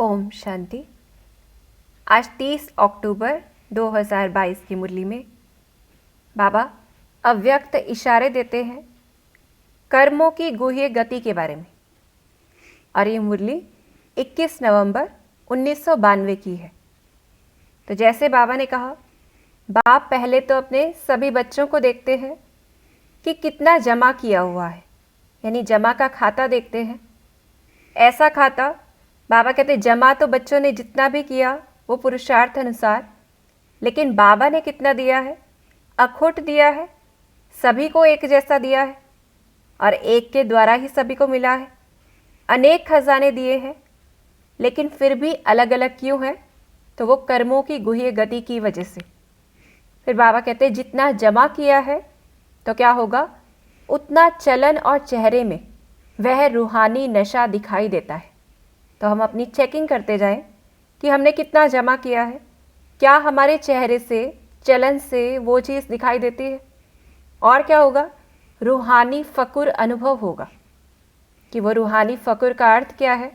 ओम शांति। आज 30 अक्टूबर 2022 की मुरली में बाबा अव्यक्त इशारे देते हैं कर्मों की गुह्य गति के बारे में, और ये मुरली 21 नवंबर 1992 की है। तो जैसे बाबा ने कहा, बाप पहले तो अपने सभी बच्चों को देखते हैं कि कितना जमा किया हुआ है, यानी जमा का खाता देखते हैं। ऐसा खाता बाबा कहते जमा तो बच्चों ने जितना भी किया वो पुरुषार्थ अनुसार, लेकिन बाबा ने कितना दिया है, अखुट दिया है, सभी को एक जैसा दिया है और एक के द्वारा ही सभी को मिला है। अनेक खजाने दिए हैं, लेकिन फिर भी अलग अलग क्यों है? तो वो कर्मों की गुह्य गति की वजह से। फिर बाबा कहते हैं जितना जमा किया है तो क्या होगा, उतना चलन और चेहरे में वह रूहानी नशा दिखाई देता है। तो हम अपनी चेकिंग करते जाएं कि हमने कितना जमा किया है, क्या हमारे चेहरे से, चलन से वो चीज़ दिखाई देती है। और क्या होगा, रूहानी फ़कुर अनुभव होगा। कि वो रूहानी फ़कुर का अर्थ क्या है?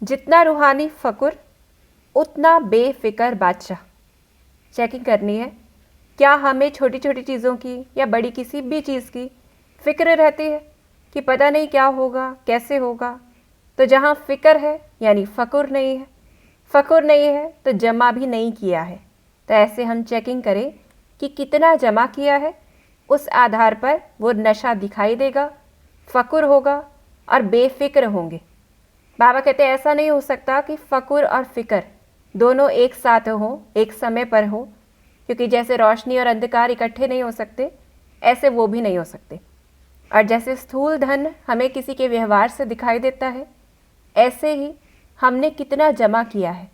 जितना रूहानी फ़कुर उतना बेफिक्र बादशाह। चेकिंग करनी है, क्या हमें छोटी छोटी चीज़ों की या बड़ी किसी भी चीज़ की फ़िक्र रहती है कि पता नहीं क्या होगा, कैसे होगा। तो जहाँ फ़िक्र है यानी फ़कुर नहीं है, फ़कुर नहीं है तो जमा भी नहीं किया है। तो ऐसे हम चेकिंग करें कि कितना जमा किया है, उस आधार पर वो नशा दिखाई देगा, फ़कुर होगा और बेफिक्र होंगे। बाबा कहते हैं ऐसा नहीं हो सकता कि फ़कुर और फ़िक्र दोनों एक साथ हों, एक समय पर हो, क्योंकि जैसे रोशनी और अंधकार इकट्ठे नहीं हो सकते, ऐसे वो भी नहीं हो सकते। और जैसे स्थूल धन हमें किसी के व्यवहार से दिखाई देता है, ऐसे ही हमने कितना जमा किया है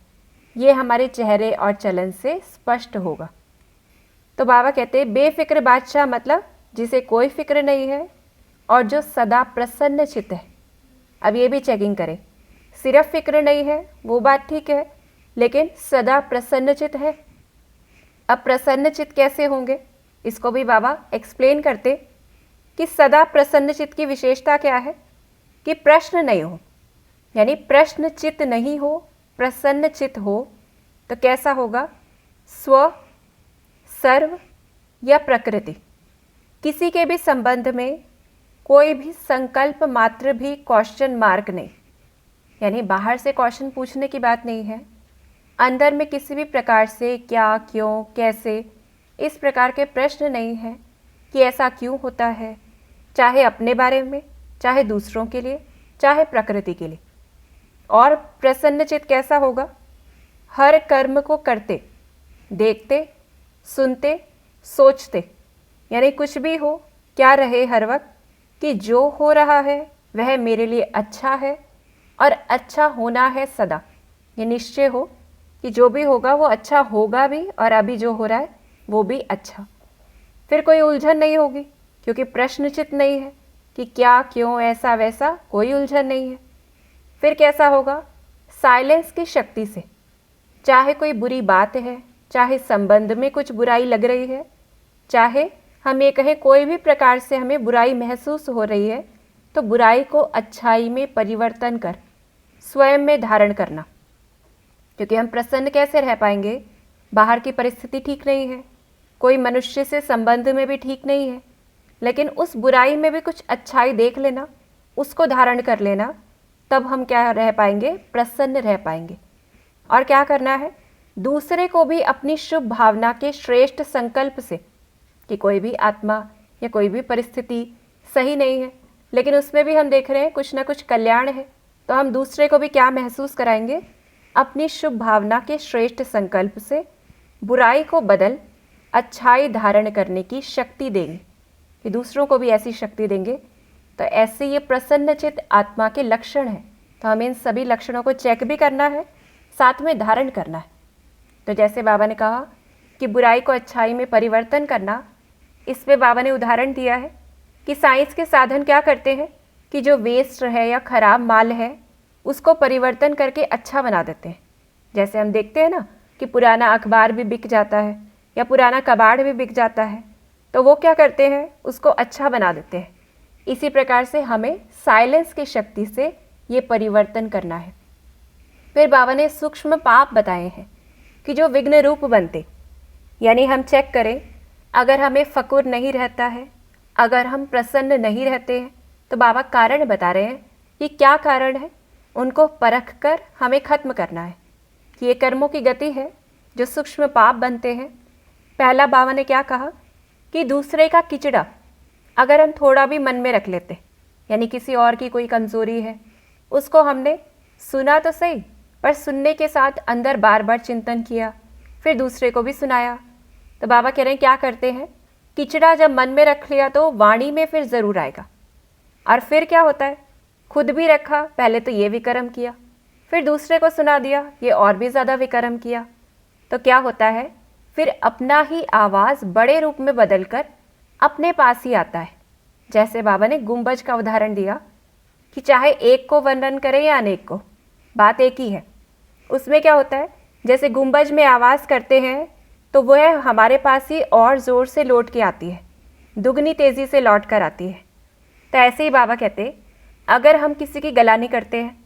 ये हमारे चेहरे और चलन से स्पष्ट होगा। तो बाबा कहते हैं बेफिक्र बादशाह मतलब जिसे कोई फिक्र नहीं है और जो सदा प्रसन्न चित्त है। अब ये भी चेकिंग करें, सिर्फ फिक्र नहीं है वो बात ठीक है, लेकिन सदा प्रसन्न चित्त है। अब प्रसन्न चित्त कैसे होंगे, इसको भी बाबा एक्सप्लेन करते कि सदा प्रसन्न चित्त की विशेषता क्या है कि प्रश्न नहीं हो, यानी प्रश्न चित्त नहीं हो, प्रसन्न चित्त हो। तो कैसा होगा, स्व, सर्व या प्रकृति, किसी के भी संबंध में कोई भी संकल्प मात्र भी क्वेश्चन मार्क नहीं, यानी बाहर से क्वेश्चन पूछने की बात नहीं है, अंदर में किसी भी प्रकार से क्या, क्यों, कैसे, इस प्रकार के प्रश्न नहीं है कि ऐसा क्यों होता है, चाहे अपने बारे में, चाहे दूसरों के लिए, चाहे प्रकृति के लिए। और प्रसन्नचित कैसा होगा, हर कर्म को करते, देखते, सुनते, सोचते, यानी कुछ भी हो, क्या रहे हर वक्त कि जो हो रहा है वह मेरे लिए अच्छा है और अच्छा होना है सदा। ये निश्चय हो कि जो भी होगा वो अच्छा होगा भी, और अभी जो हो रहा है वो भी अच्छा। फिर कोई उलझन नहीं होगी, क्योंकि प्रश्नचित नहीं है कि क्या, क्यों, ऐसा वैसा, कोई उलझन नहीं है। फिर कैसा होगा, साइलेंस की शक्ति से, चाहे कोई बुरी बात है, चाहे संबंध में कुछ बुराई लग रही है, चाहे हम ये कहें कोई भी प्रकार से हमें बुराई महसूस हो रही है, तो बुराई को अच्छाई में परिवर्तन कर स्वयं में धारण करना। क्योंकि हम प्रसन्न कैसे रह पाएंगे, बाहर की परिस्थिति ठीक नहीं है, कोई मनुष्य से संबंध में भी ठीक नहीं है, लेकिन उस बुराई में भी कुछ अच्छाई देख लेना, उसको धारण कर लेना, तब हम क्या रह पाएंगे, प्रसन्न रह पाएंगे। और क्या करना है, दूसरे को भी अपनी शुभ भावना के श्रेष्ठ संकल्प से, कि कोई भी आत्मा या कोई भी परिस्थिति सही नहीं है, लेकिन उसमें भी हम देख रहे हैं कुछ ना कुछ कल्याण है, तो हम दूसरे को भी क्या महसूस कराएंगे, अपनी शुभ भावना के श्रेष्ठ संकल्प से बुराई को बदल अच्छाई धारण करने की शक्ति देंगे, कि दूसरों को भी ऐसी शक्ति देंगे। तो ऐसे ये प्रसन्नचित आत्मा के लक्षण हैं। तो हमें इन सभी लक्षणों को चेक भी करना है, साथ में धारण करना है। तो जैसे बाबा ने कहा कि बुराई को अच्छाई में परिवर्तन करना, इसमें बाबा ने उदाहरण दिया है कि साइंस के साधन क्या करते हैं कि जो वेस्ट है या खराब माल है उसको परिवर्तन करके अच्छा बना देते हैं। जैसे हम देखते हैं ना कि पुराना अखबार भी बिक जाता है या पुराना कबाड़ भी बिक जाता है, तो वो क्या करते हैं, उसको अच्छा बना देते हैं। इसी प्रकार से हमें साइलेंस की शक्ति से ये परिवर्तन करना है। फिर बाबा ने सूक्ष्म पाप बताए हैं कि जो विघ्न रूप बनते, यानी हम चेक करें, अगर हमें फकुर नहीं रहता है, अगर हम प्रसन्न नहीं रहते हैं, तो बाबा कारण बता रहे हैं कि क्या कारण है, उनको परख कर हमें खत्म करना है कि ये कर्मों की गति है जो सूक्ष्म पाप बनते हैं। पहला बाबा ने क्या कहा कि दूसरे का किचड़ा अगर हम थोड़ा भी मन में रख लेते, यानी किसी और की कोई कमज़ोरी है, उसको हमने सुना तो सही, पर सुनने के साथ अंदर बार बार चिंतन किया, फिर दूसरे को भी सुनाया, तो बाबा कह रहे हैं क्या करते हैं, किचड़ा जब मन में रख लिया तो वाणी में फिर ज़रूर आएगा। और फिर क्या होता है, खुद भी रखा, पहले तो ये विकर्म किया, फिर दूसरे को सुना दिया, ये और भी ज़्यादा विकर्म किया, तो क्या होता है, फिर अपना ही आवाज़ बड़े रूप में बदलकर अपने पास ही आता है। जैसे बाबा ने गुंबज का उदाहरण दिया कि चाहे एक को वर्णन करें या अनेक को, बात एक ही है। उसमें क्या होता है, जैसे गुंबज में आवाज़ करते हैं तो वह हमारे पास ही और ज़ोर से लौट के आती है, दुगनी तेज़ी से लौट कर आती है। तो ऐसे ही बाबा कहते, अगर हम किसी की गलानी करते हैं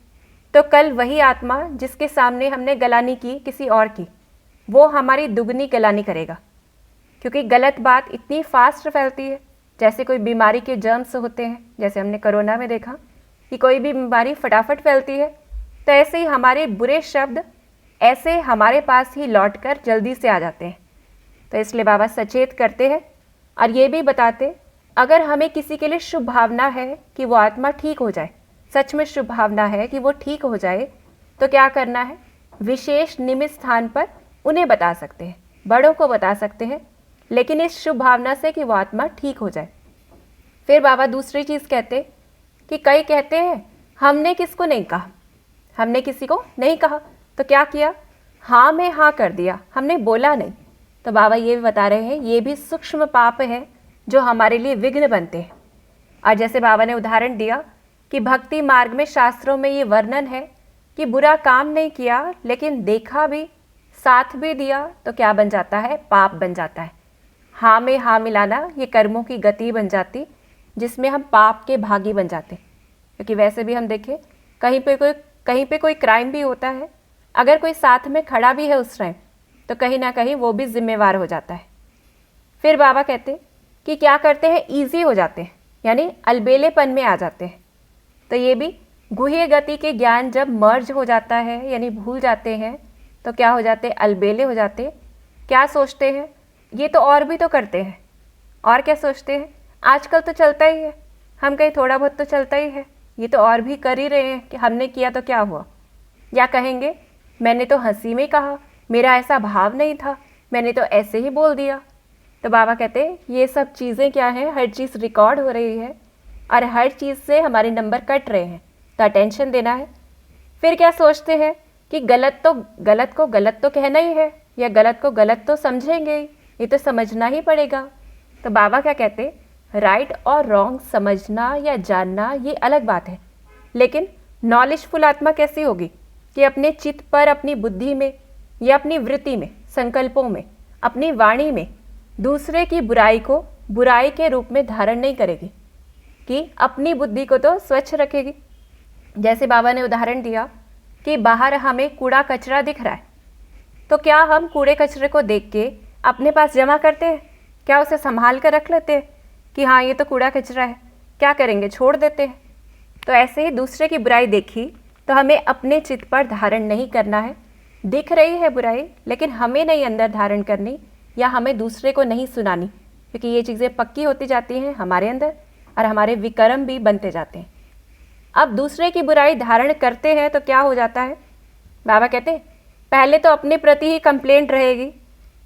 तो कल वही आत्मा जिसके सामने हमने गलानी की किसी और की, वो हमारी दुगनी गलानी करेगा, क्योंकि गलत बात इतनी फास्ट फैलती है। जैसे कोई बीमारी के जर्म्स होते हैं, जैसे हमने कोरोना में देखा कि कोई भी बीमारी फटाफट फैलती है, तो ऐसे ही हमारे बुरे शब्द ऐसे हमारे पास ही लौटकर जल्दी से आ जाते हैं। तो इसलिए बाबा सचेत करते हैं और ये भी बताते, अगर हमें किसी के लिए शुभ भावना है कि वो आत्मा ठीक हो जाए, सच में शुभ भावना है कि वो ठीक हो जाए, तो क्या करना है, विशेष निमित स्थान पर उन्हें बता सकते हैं, बड़ों को बता सकते हैं, लेकिन इस शुभ भावना से कि वो आत्मा ठीक हो जाए। फिर बाबा दूसरी चीज़ कहते कि कई कहते हैं हमने किसको नहीं कहा, हमने किसी को नहीं कहा, तो क्या किया, हाँ में हाँ कर दिया, हमने बोला नहीं। तो बाबा ये भी बता रहे हैं ये भी सूक्ष्म पाप है जो हमारे लिए विघ्न बनते हैं। और जैसे बाबा ने उदाहरण दिया कि भक्ति मार्ग में शास्त्रों में ये वर्णन है कि बुरा काम नहीं किया लेकिन देखा भी, साथ भी दिया, तो क्या बन जाता है, पाप बन जाता है। हाँ में हाँ मिलाना ये कर्मों की गति बन जाती, जिसमें हम पाप के भागी बन जाते। क्योंकि वैसे भी हम देखें कहीं पे कोई क्राइम भी होता है, अगर कोई साथ में खड़ा भी है उस टाइम, तो कहीं ना कहीं वो भी जिम्मेवार हो जाता है। फिर बाबा कहते कि क्या करते हैं, ईजी हो जाते हैं, यानी अलबेलेपन में आ जाते हैं। तो ये भी गुह्य गति के ज्ञान जब मर्ज हो जाता है, यानी भूल जाते हैं, तो क्या हो जाते, अलबेले हो जाते। क्या सोचते हैं, ये तो और भी तो करते हैं, और क्या सोचते हैं, आजकल तो चलता ही है, हम कहीं थोड़ा बहुत तो चलता ही है, ये तो और भी कर ही रहे हैं कि हमने किया तो क्या हुआ। या कहेंगे मैंने तो हंसी में कहा, मेरा ऐसा भाव नहीं था, मैंने तो ऐसे ही बोल दिया। तो बाबा कहते ये सब चीज़ें क्या हैं, हर चीज़ रिकॉर्ड हो रही है और हर चीज़ से हमारे नंबर कट रहे हैं, तो अटेंशन देना है। फिर क्या सोचते हैं कि गलत को गलत तो कहना ही है, या गलत को गलत तो समझेंगे ही, ये तो समझना ही पड़ेगा। तो बाबा क्या कहते, राइट और रॉन्ग समझना या जानना ये अलग बात है, लेकिन नॉलेजफुल आत्मा कैसी होगी कि अपने चित्त पर, अपनी बुद्धि में या अपनी वृत्ति में, संकल्पों में, अपनी वाणी में दूसरे की बुराई को बुराई के रूप में धारण नहीं करेगी, कि अपनी बुद्धि को तो स्वच्छ रखेगी। जैसे बाबा ने उदाहरण दिया कि बाहर हमें कूड़ा कचरा दिख रहा है, तो क्या हम कूड़े कचरे को देख के अपने पास जमा करते हैं, क्या उसे संभाल कर रख लेते हैं कि हाँ ये तो कूड़ा कचरा है, क्या करेंगे, छोड़ देते हैं। तो ऐसे ही दूसरे की बुराई देखी तो हमें अपने चित्त पर धारण नहीं करना है। दिख रही है बुराई, लेकिन हमें नहीं अंदर धारण करनी, या हमें दूसरे को नहीं सुनानी, क्योंकि ये चीज़ें पक्की होती जाती हैं हमारे अंदर और हमारे विकर्म भी बनते जाते हैं। अब दूसरे की बुराई धारण करते हैं तो क्या हो जाता है, बाबा कहते हैं पहले तो अपने प्रति ही कंप्लेंट रहेगी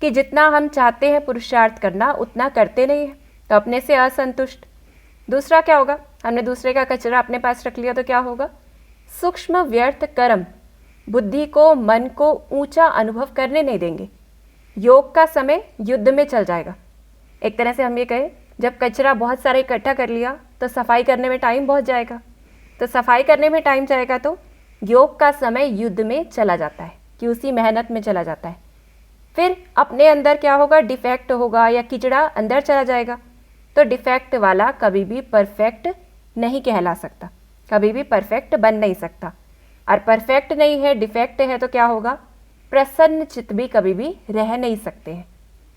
कि जितना हम चाहते हैं पुरुषार्थ करना उतना करते नहीं हैं, तो अपने से असंतुष्ट। दूसरा क्या होगा, हमने दूसरे का कचरा अपने पास रख लिया तो क्या होगा, सूक्ष्म व्यर्थ कर्म बुद्धि को, मन को ऊंचा अनुभव करने नहीं देंगे। योग का समय युद्ध में चल जाएगा। एक तरह से हम ये कहें, जब कचरा बहुत सारा इकट्ठा कर लिया तो सफाई करने में टाइम बहुत जाएगा, तो सफाई करने में टाइम जाएगा तो योग का समय युद्ध में चला जाता है, कि उसी मेहनत में चला जाता है। फिर अपने अंदर क्या होगा, डिफेक्ट होगा या किचड़ा अंदर चला जाएगा, तो डिफेक्ट वाला कभी भी परफेक्ट नहीं कहला सकता, कभी भी परफेक्ट बन नहीं सकता। और परफेक्ट नहीं है, डिफेक्ट है, तो क्या होगा, प्रसन्न चित्त भी कभी भी रह नहीं सकते हैं।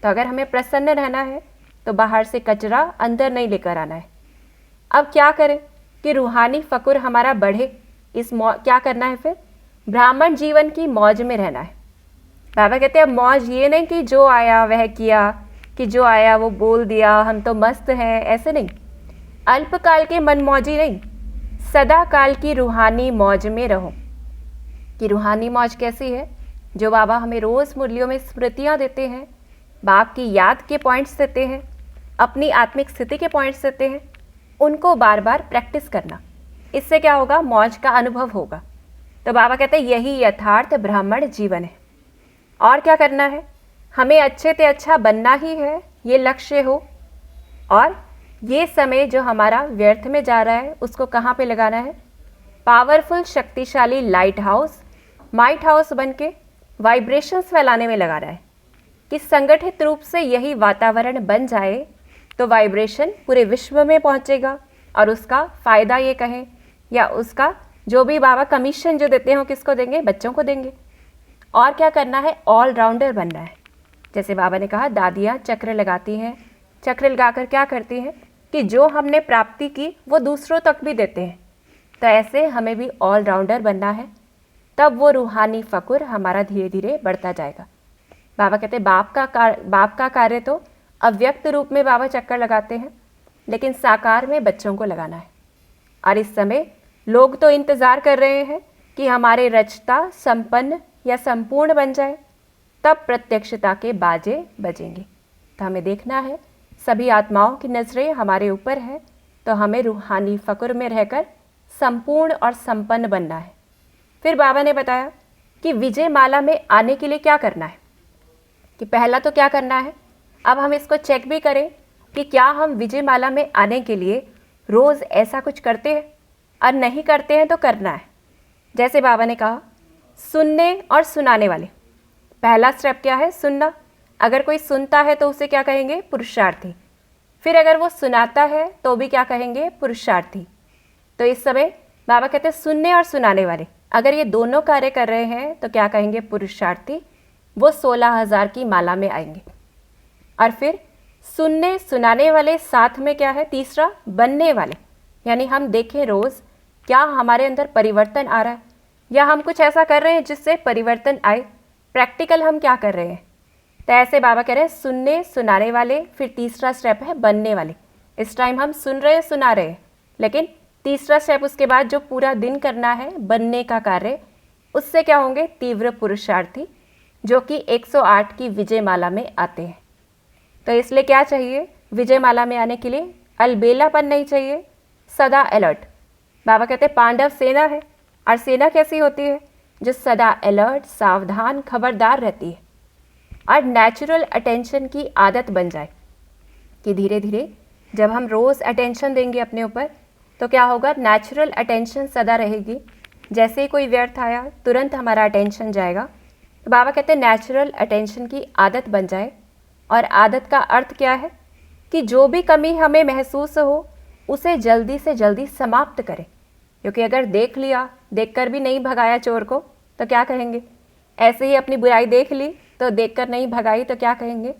तो अगर हमें प्रसन्न रहना है तो बाहर से कचरा अंदर नहीं लेकर आना है। अब क्या करें कि रूहानी फ़कुर हमारा बढ़े, क्या करना है फिर, ब्राह्मण जीवन की मौज में रहना है। बाबा कहते हैं अब मौज ये नहीं कि जो आया वह किया, कि जो आया वो बोल दिया, हम तो मस्त हैं, ऐसे नहीं। अल्पकाल के मनमौजी नहीं, सदा काल की रूहानी मौज में रहो। कि रूहानी मौज कैसी है, जो बाबा हमें रोज़ मुरलियों में स्मृतियाँ देते हैं, बाप की याद के पॉइंट्स देते हैं, अपनी आत्मिक स्थिति के पॉइंट्स देते हैं, उनको बार बार प्रैक्टिस करना। इससे क्या होगा, मौज का अनुभव होगा। तो बाबा कहते हैं यही यथार्थ ब्राह्मण जीवन है। और क्या करना है, हमें अच्छे से अच्छा बनना ही है, ये लक्ष्य हो। और ये समय जो हमारा व्यर्थ में जा रहा है उसको कहाँ पे लगाना है, पावरफुल शक्तिशाली लाइट हाउस, माइट हाउस बन के वाइब्रेशंस फैलाने में लगाना है। कि संगठित रूप से यही वातावरण बन जाए तो वाइब्रेशन पूरे विश्व में पहुंचेगा और उसका फ़ायदा ये कहें या उसका जो भी बाबा कमीशन जो देते हैं किसको देंगे, बच्चों को देंगे। और क्या करना है, ऑलराउंडर बनना है। जैसे बाबा ने कहा दादियाँ चक्र लगाती हैं, चक्र लगाकर क्या करती हैं कि जो हमने प्राप्ति की वो दूसरों तक भी देते हैं। तो ऐसे हमें भी ऑलराउंडर बनना है, तब वो रूहानी फ़कुर हमारा धीरे धीरे बढ़ता जाएगा। बाबा कहते बाप का कार्य तो अव्यक्त रूप में बाबा चक्कर लगाते हैं, लेकिन साकार में बच्चों को लगाना है। और इस समय लोग तो इंतज़ार कर रहे हैं कि हमारे रचता संपन्न या संपूर्ण बन जाए, तब प्रत्यक्षता के बाजे बजेंगे। तो हमें देखना है सभी आत्माओं की नज़रें हमारे ऊपर है, तो हमें रूहानी फ़कुर में रहकर संपूर्ण और संपन्न बनना है। फिर बाबा ने बताया कि विजय माला में आने के लिए क्या करना है। कि पहला तो क्या करना है, अब हम इसको चेक भी करें कि क्या हम विजय माला में आने के लिए रोज़ ऐसा कुछ करते हैं, और नहीं करते हैं तो करना है। जैसे बाबा ने कहा सुनने और सुनाने वाले, पहला स्टेप क्या है, सुनना। अगर कोई सुनता है तो उसे क्या कहेंगे, पुरुषार्थी। फिर अगर वो सुनाता है तो भी क्या कहेंगे, पुरुषार्थी। तो इस समय बाबा कहते हैं सुनने और सुनाने वाले, अगर ये दोनों कार्य कर रहे हैं तो क्या कहेंगे, पुरुषार्थी। वो 16,000 की माला में आएंगे। और फिर सुनने सुनाने वाले साथ में क्या है, तीसरा बनने वाले, यानी हम देखें रोज़ क्या हमारे अंदर परिवर्तन आ रहा है, या हम कुछ ऐसा कर रहे हैं जिससे परिवर्तन आए, प्रैक्टिकल हम क्या कर रहे हैं। तो ऐसे बाबा कह रहे हैं सुनने सुनाने वाले, फिर तीसरा स्टेप है बनने वाले। इस टाइम हम सुन रहे हैं सुना रहे हैं, लेकिन तीसरा स्टेप उसके बाद जो पूरा दिन करना है बनने का कार्य, उससे क्या होंगे, तीव्र पुरुषार्थी, जो कि 108 की विजय माला में आते हैं। तो इसलिए क्या चाहिए, विजय माला में आने के लिए अलबेलापन नहीं चाहिए, सदा अलर्ट। बाबा कहते हैं पांडव सेना है, और सेना कैसी होती है, जो सदा अलर्ट, सावधान, खबरदार रहती है। और नेचुरल अटेंशन की आदत बन जाए कि धीरे धीरे जब हम रोज़ अटेंशन देंगे अपने ऊपर तो क्या होगा, नेचुरल अटेंशन सदा रहेगी। जैसे ही कोई व्यर्थ आया तुरंत हमारा अटेंशन जाएगा। तो बाबा कहते हैं नेचुरल अटेंशन की आदत बन जाए। और आदत का अर्थ क्या है कि जो भी कमी हमें महसूस हो उसे जल्दी से जल्दी समाप्त करें। क्योंकि अगर देख लिया, देखकर भी नहीं भगाया चोर को तो क्या कहेंगे, ऐसे ही अपनी बुराई देख ली तो देखकर नहीं भगाई तो क्या कहेंगे।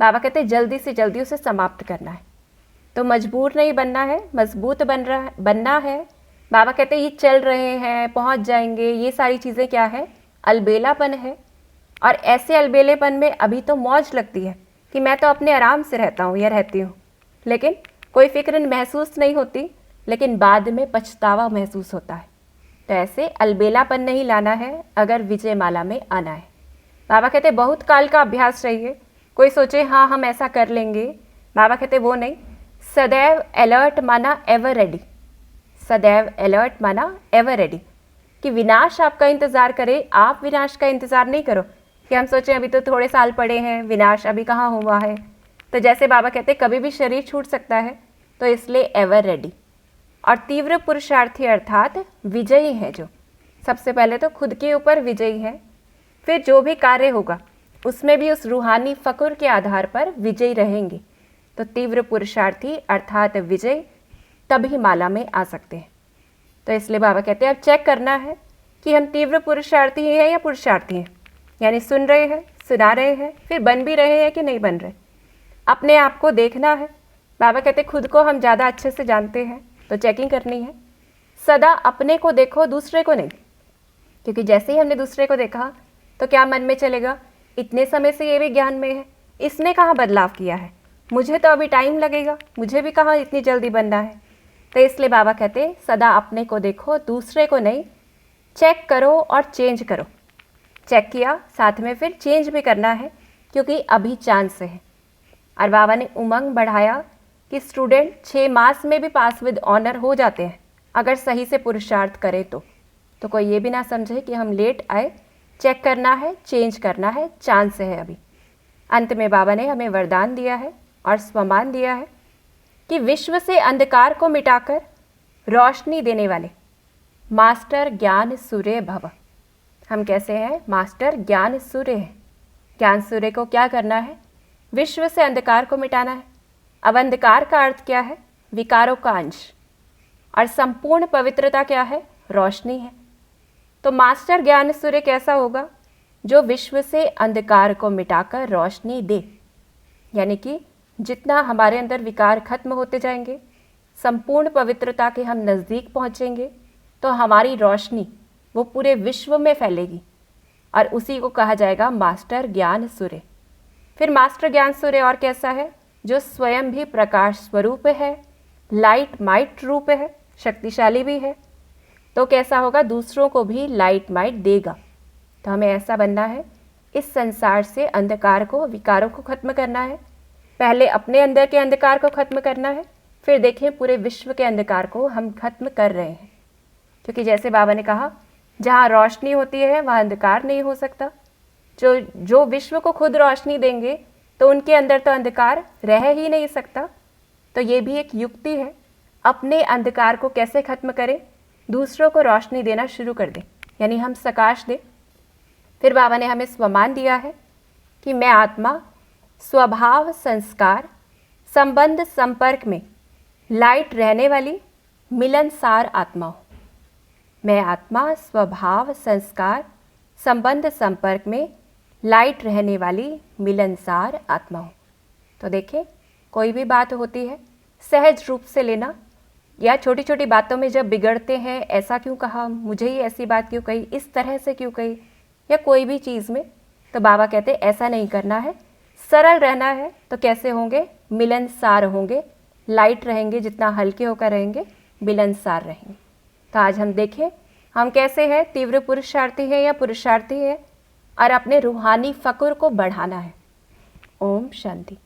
बाबा कहते हैं जल्दी से जल्दी उसे समाप्त करना है। तो मजबूर नहीं बनना है, मजबूत बनना है। बाबा कहते हैं ये चल रहे हैं, पहुंच जाएंगे, ये सारी चीज़ें क्या है, अलबेलापन है। और ऐसे अलबेलेपन में अभी तो मौज लगती है कि मैं तो अपने आराम से रहता हूँ या रहती हूँ, लेकिन कोई फिक्र महसूस नहीं होती, लेकिन बाद में पछतावा महसूस होता है। तो ऐसे अलबेलापन नहीं लाना है अगर विजय माला में आना है। बाबा कहते बहुत काल का अभ्यास चाहिए। कोई सोचे हाँ हम ऐसा कर लेंगे, बाबा कहते वो नहीं, सदैव अलर्ट माना एवर रेडी। सदैव अलर्ट माना एवर रेडी कि विनाश आपका इंतज़ार करे, आप विनाश का इंतज़ार नहीं करो कि हम सोचें अभी तो थोड़े साल पड़े हैं, विनाश अभी कहाँ हुआ है। तो जैसे बाबा कहते कभी भी शरीर छूट सकता है, तो इसलिए एवर रेडी। और तीव्र पुरुषार्थी अर्थात विजयी है, जो सबसे पहले तो खुद के ऊपर विजयी है, फिर जो भी कार्य होगा उसमें भी उस रूहानी फ़कुर के आधार पर विजयी रहेंगे। तो तीव्र पुरुषार्थी अर्थात विजय तभी माला में आ सकते हैं। तो इसलिए बाबा कहते हैं अब चेक करना है कि हम तीव्र पुरुषार्थी हैं या पुरुषार्थी हैं, यानी सुन रहे हैं, सुना रहे हैं, फिर बन भी रहे हैं कि नहीं बन रहे। अपने आप को देखना है। बाबा कहते खुद को हम ज़्यादा अच्छे से जानते हैं तो चेकिंग करनी है। सदा अपने को देखो, दूसरे को नहीं, क्योंकि जैसे ही हमने दूसरे को देखा तो क्या मन में चलेगा, इतने समय से ये भी ज्ञान में है, इसने कहाँ बदलाव किया है, मुझे तो अभी टाइम लगेगा, मुझे भी कहाँ इतनी जल्दी बनना है। तो इसलिए बाबा कहते सदा अपने को देखो, दूसरे को नहीं। चेक करो और चेंज करो। चेक किया, साथ में फिर चेंज भी करना है, क्योंकि अभी चांस है। और बाबा ने उमंग बढ़ाया कि स्टूडेंट 6 मास में भी पास विद ऑनर हो जाते हैं अगर सही से पुरुषार्थ करें तो कोई ये भी ना समझे कि हम लेट आए। चेक करना है, चेंज करना है, चांस है अभी। अंत में बाबा ने हमें वरदान दिया है और स्वमान दिया है कि विश्व से अंधकार को मिटाकर रोशनी देने वाले मास्टर ज्ञान सूर्य भव। हम कैसे हैं? मास्टर ज्ञान सूर्य हैं। ज्ञान सूर्य को क्या करना है? विश्व से अंधकार को मिटाना है। अब अंधकार का अर्थ क्या है? विकारों का अंश। और संपूर्ण पवित्रता क्या है? रोशनी है। तो मास्टर ज्ञान सूर्य कैसा होगा? जो विश्व से अंधकार को मिटाकर रोशनी दे। यानी कि जितना हमारे अंदर विकार खत्म होते जाएंगे, संपूर्ण पवित्रता के हम नज़दीक पहुँचेंगे, तो हमारी रोशनी वो पूरे विश्व में फैलेगी और उसी को कहा जाएगा मास्टर ज्ञान सूर्य। फिर मास्टर ज्ञान सूर्य और कैसा है? जो स्वयं भी प्रकाश स्वरूप है, लाइट माइट रूप है, शक्तिशाली भी है। तो कैसा होगा? दूसरों को भी लाइट माइट देगा। तो हमें ऐसा बनना है, इस संसार से अंधकार को, विकारों को खत्म करना है। पहले अपने अंदर के अंधकार को खत्म करना है, फिर देखें पूरे विश्व के अंधकार को हम खत्म कर रहे हैं। क्योंकि जैसे बाबा ने कहा, जहाँ रोशनी होती है वहाँ अंधकार नहीं हो सकता। जो विश्व को खुद रोशनी देंगे तो उनके अंदर तो अंधकार रह ही नहीं सकता। तो ये भी एक युक्ति है, अपने अंधकार को कैसे खत्म करें, दूसरों को रोशनी देना शुरू कर दें, यानी हम प्रकाश दें। फिर बाबा ने हमें स्वमान दिया है कि मैं आत्मा स्वभाव संस्कार संबंध संपर्क में लाइट रहने वाली मिलनसार आत्मा हूँ। मैं आत्मा स्वभाव संस्कार संबंध संपर्क में लाइट रहने वाली मिलनसार आत्मा हूँ। तो देखें, कोई भी बात होती है सहज रूप से लेना, या छोटी छोटी बातों में जब बिगड़ते हैं, ऐसा क्यों कहा, मुझे ही ऐसी बात क्यों कही, इस तरह से क्यों कही, या कोई भी चीज़ में, तो बाबा कहते ऐसा नहीं करना है, सरल रहना है। तो कैसे होंगे? मिलनसार होंगे, लाइट रहेंगे, जितना हल्के होकर रहेंगे मिलनसार रहेंगे। तो आज हम देखें हम कैसे हैं, तीव्र पुरुषार्थी हैं या पुरुषार्थी हैं, और अपने रूहानी फ़क्र को बढ़ाना है। ओम शांति।